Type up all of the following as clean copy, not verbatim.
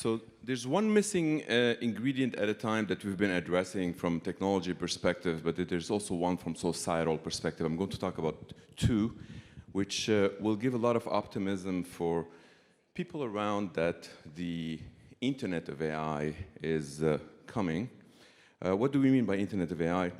So there's one missing ingredient at a time that we've been addressing from technology perspective, but there's also one from societal perspective. I'm going to talk about two, which will give a lot of optimism for people around that the Internet of AI is coming. What do we mean by Internet of AI?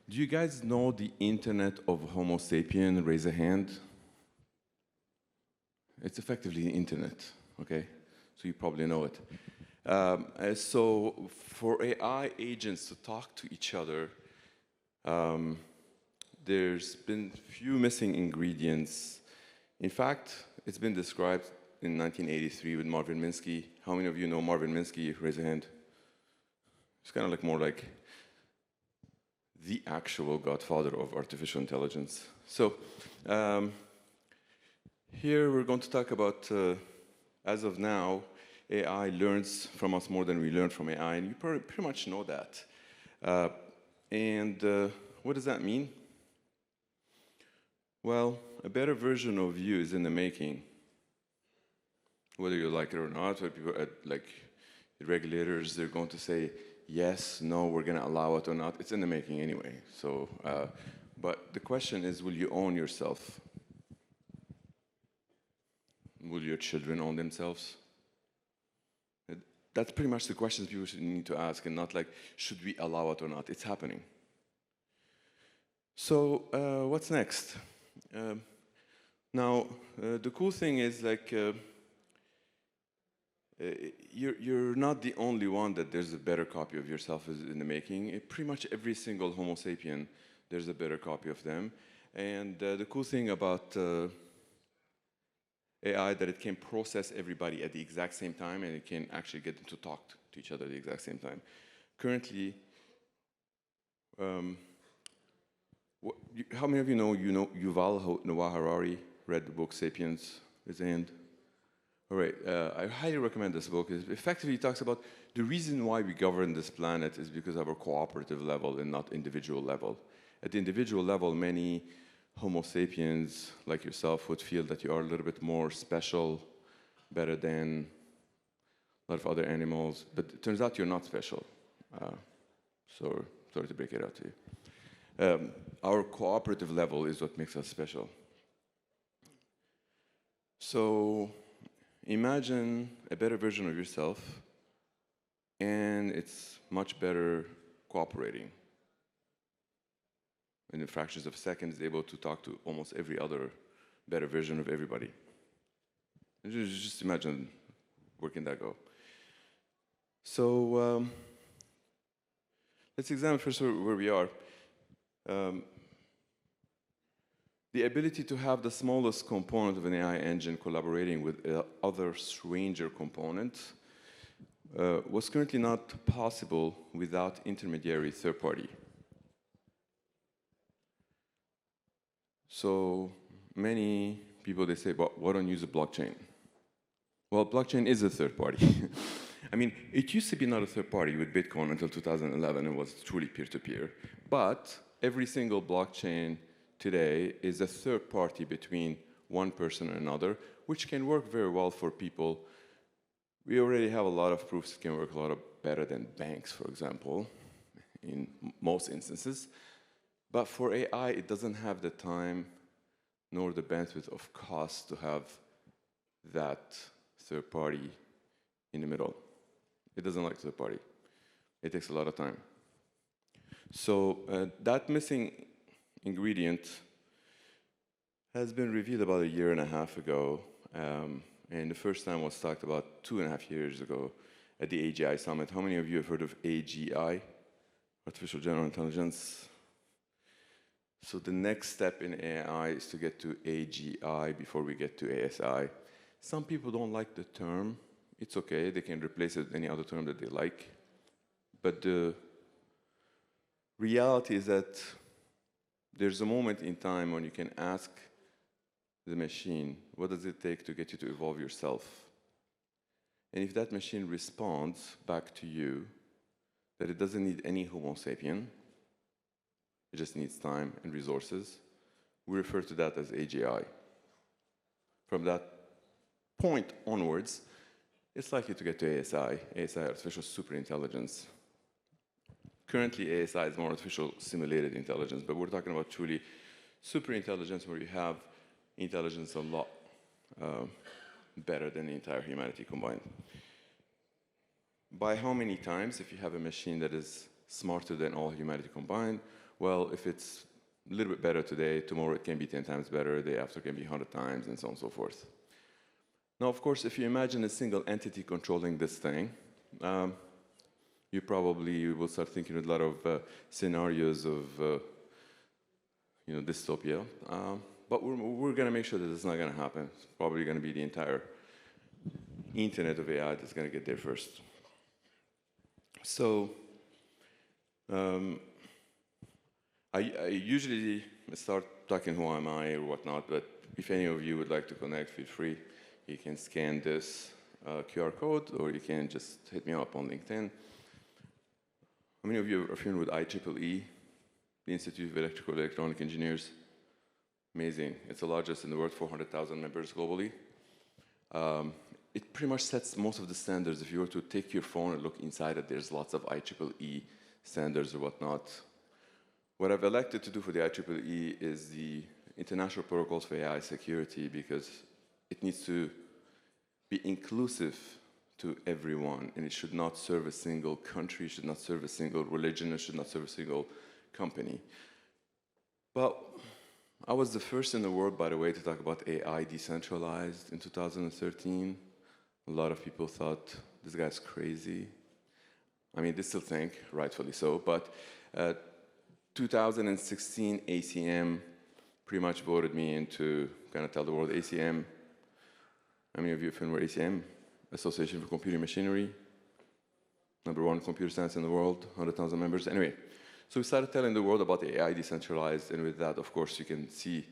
Do you guys know the Internet of Homo sapien? Raise a hand. It's effectively the Internet, okay? So you probably know it. So for AI agents to talk to each other, there's been few missing ingredients. In fact, it's been described in 1983 with Marvin Minsky. How many of you know Marvin Minsky? Raise a hand. It's kind of like more like the actual godfather of artificial intelligence. So here we're going to talk about, as of now, AI learns from us more than we learn from AI, and you pretty much know that. What does that mean? Well, a better version of you is in the making. Whether you like it or not, whether people like regulators, they're going to say, yes, no, we're going to allow it or not. It's in the making anyway. So, but the question is, will you own yourself? Will your children own themselves? That's pretty much the questions people should need to ask, and not like, should we allow it or not? It's happening. So what's next? Now, the cool thing is, like, you're not the only one that there's a better copy of yourself is in the making. Pretty much every single Homo sapien, there's a better copy of them. And the cool thing about AI that it can process everybody at the exact same time, and it can actually get them to talk to each other at the exact same time. Currently, how many of you know Yuval Noah Harari read the book *Sapiens*? Raise a hand. All right, I highly recommend this book. It effectively talks about the reason why we govern this planet is because of our cooperative level and not individual level. At the individual level, many Homo sapiens, like yourself, would feel that you are a little bit more special, better than a lot of other animals. But it turns out you're not special. So sorry to break it out to you. Our cooperative level is what makes us special. So imagine a better version of yourself, and it's much better cooperating. In fractions of seconds, able to talk to almost every other better version of everybody. Just imagine where can that go. So let's examine first where we are. The ability to have the smallest component of an AI engine collaborating with other stranger components was currently not possible without intermediary third party. So many people, they say, well, why don't you use a blockchain? Well, blockchain is a third party. I mean, it used to be not a third party with Bitcoin until 2011. It was truly peer-to-peer. But every single blockchain today is a third party between one person and another, which can work very well for people. We already have a lot of proofs it can work a lot better than banks, for example, in most instances. But for AI, it doesn't have the time nor the bandwidth of cost to have that third party in the middle. It doesn't like third party. It takes a lot of time. So that missing ingredient has been revealed about 1.5 years ago. And the first time was talked about 2.5 years ago at the AGI Summit. How many of you have heard of AGI, Artificial General Intelligence? So the next step in AI is to get to AGI before we get to ASI. Some people don't like the term. It's okay, they can replace it with any other term that they like. But the reality is that there's a moment in time when you can ask the machine, what does it take to get you to evolve yourself? And if that machine responds back to you that it doesn't need any Homo sapien, it just needs time and resources, we refer to that as AGI. From that point onwards, it's likely to get to ASI, artificial superintelligence. Currently, ASI is more artificial simulated intelligence, but we're talking about truly superintelligence where you have intelligence a lot better than the entire humanity combined. By how many times? If you have a machine that is smarter than all humanity combined, well, if it's a little bit better today, tomorrow it can be 10 times better, the day after can be 100 times, and so on and so forth. Now, of course, if you imagine a single entity controlling this thing, you probably will start thinking of a lot of scenarios of dystopia. But we're going to make sure that it's not going to happen. It's probably going to be the entire internet of AI that's going to get there first. So I usually start talking who am I or whatnot, but if any of you would like to connect, feel free. You can scan this QR code, or you can just hit me up on LinkedIn. How many of you are familiar with IEEE, the Institute of Electrical and Electronic Engineers? Amazing. It's the largest in the world, 400,000 members globally. It pretty much sets most of the standards. If you were to take your phone and look inside it, there's lots of IEEE standards or whatnot. What I've elected to do for the IEEE is the International Protocols for AI Security, because it needs to be inclusive to everyone, and it should not serve a single country, it should not serve a single religion, it should not serve a single company. But I was the first in the world, by the way, to talk about AI decentralized in 2013. A lot of people thought, this guy's crazy. I mean, they still think, rightfully so, but 2016 ACM pretty much voted me in to kind of tell the world ACM. How many of you are familiar with ACM? Association for Computing Machinery. #1 computer science in the world, 100,000 members. Anyway, so we started telling the world about AI decentralized, and with that, of course, you can see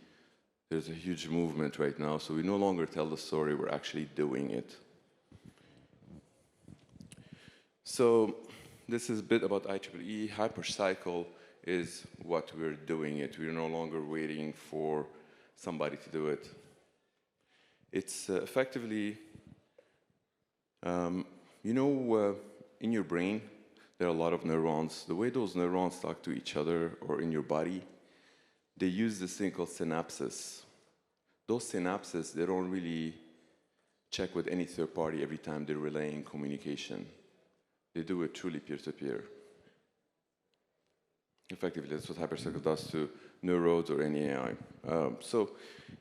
there's a huge movement right now. So we no longer tell the story, we're actually doing it. So this is a bit about IEEE. Hypercycle is what we're doing it. We're no longer waiting for somebody to do it. It's effectively, in your brain, there are a lot of neurons. The way those neurons talk to each other or in your body, they use this thing called synapses. Those synapses, they don't really check with any third party every time they're relaying communication. They do it truly peer-to-peer. Effectively, that's what Hypercycle does to neurons or any AI. So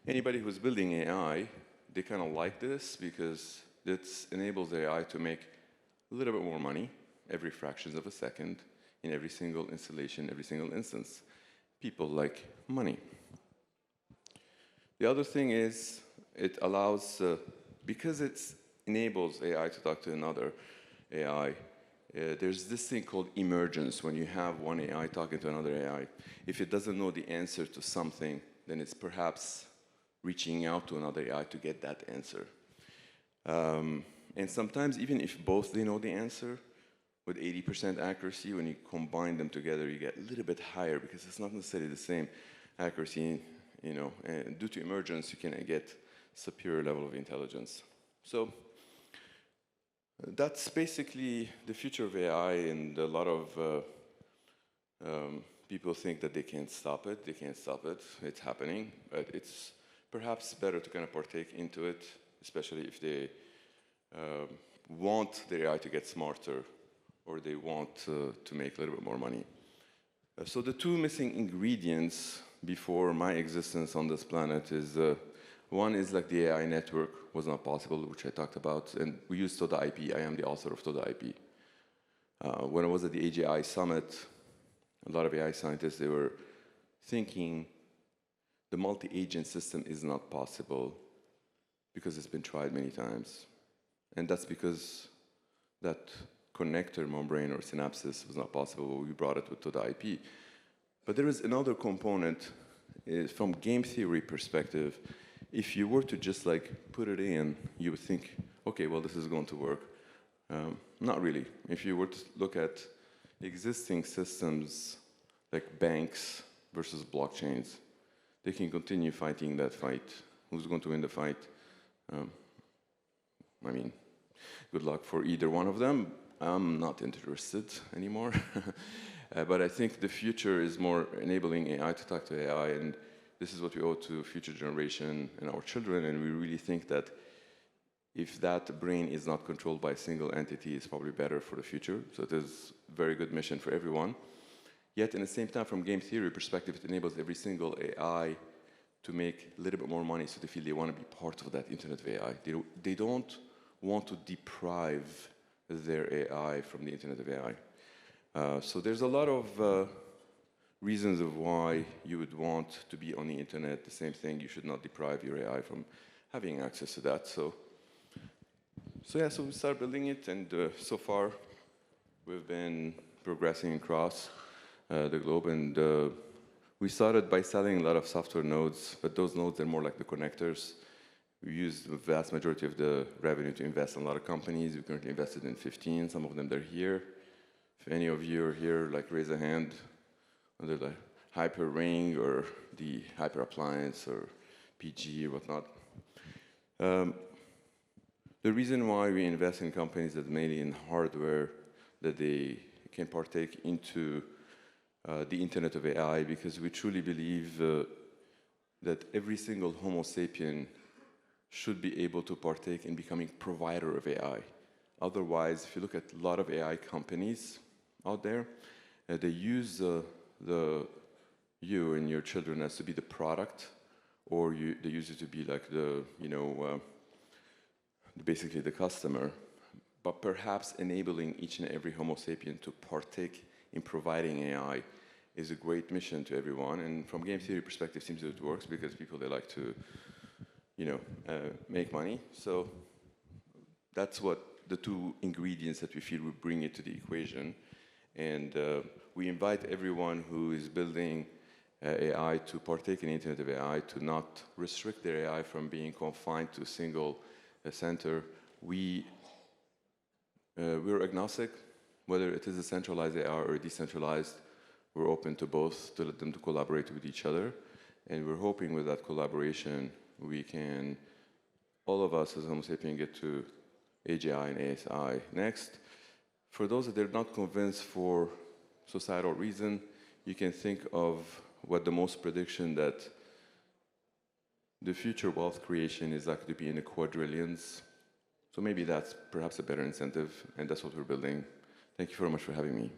anybody who's building AI, they kind of like this because it enables AI to make a little bit more money every fractions of a second in every single installation, every single instance. People like money. The other thing is it allows, because it enables AI to talk to another AI, there's this thing called emergence when you have one AI talking to another AI. If it doesn't know the answer to something, then it's perhaps reaching out to another AI to get that answer. And sometimes, even if both they know the answer, with 80% accuracy, when you combine them together, you get a little bit higher because it's not necessarily the same accuracy, and due to emergence, you can get superior level of intelligence. So that's basically the future of AI, and a lot of people think that they can't stop it. They can't stop it. It's happening, but it's perhaps better to kind of partake into it, especially if they want their AI to get smarter or they want to make a little bit more money. So the two missing ingredients before my existence on this planet is, one is like the AI network was not possible, which I talked about, and we use Toda IP. I am the author of Toda IP. When I was at the AGI summit, a lot of AI scientists, they were thinking the multi-agent system is not possible because it's been tried many times. And that's because that connector membrane or synapses was not possible. We brought it with Toda IP. But there is another component from game theory perspective. If you were to just put it in, you would think, okay, well, this is going to work. Not really. If you were to look at existing systems like banks versus blockchains, they can continue fighting that fight. Who's going to win the fight? I mean, good luck for either one of them. I'm not interested anymore. But I think the future is more enabling AI to talk to AI, and this is what we owe to future generation and our children, and we really think that if that brain is not controlled by a single entity, it's probably better for the future. So it is a very good mission for everyone. Yet, in the same time, from game theory perspective, it enables every single AI to make a little bit more money, so they feel they want to be part of that internet of AI. They don't want to deprive their AI from the internet of AI. So there's a lot of reasons of why you would want to be on the internet. The same thing, you should not deprive your AI from having access to that. So yeah, so we started building it, and so far we've been progressing across the globe, and we started by selling a lot of software nodes, but those nodes are more like the connectors. We used the vast majority of the revenue to invest in a lot of companies. We currently invested in 15. Some of them, they're here. If any of you are here, like raise a hand under the Hyper Ring or the Hyper Appliance or PG or whatnot. The reason why we invest in companies that mainly in hardware, that they can partake into the internet of AI, because we truly believe that every single Homo sapien should be able to partake in becoming provider of AI. Otherwise, if you look at a lot of AI companies out there, they use you and your children as to be the product, or they use it to be like the, basically the customer, but perhaps enabling each and every Homo sapien to partake in providing AI is a great mission to everyone. And from game theory perspective, it seems that it works because people, they like to, make money. So that's what the two ingredients that we feel would bring it to the equation. And we invite everyone who is building AI to partake in the internet of AI, to not restrict their AI from being confined to a single center. We're agnostic, whether it is a centralized AI or a decentralized. We're open to both, to let them to collaborate with each other. And we're hoping with that collaboration, we can, all of us as Homo sapien, get to AGI and ASI next. For those that are not convinced for societal reason, you can think of what the most prediction that the future wealth creation is likely to be in the quadrillions. So maybe that's perhaps a better incentive, and that's what we're building. Thank you very much for having me.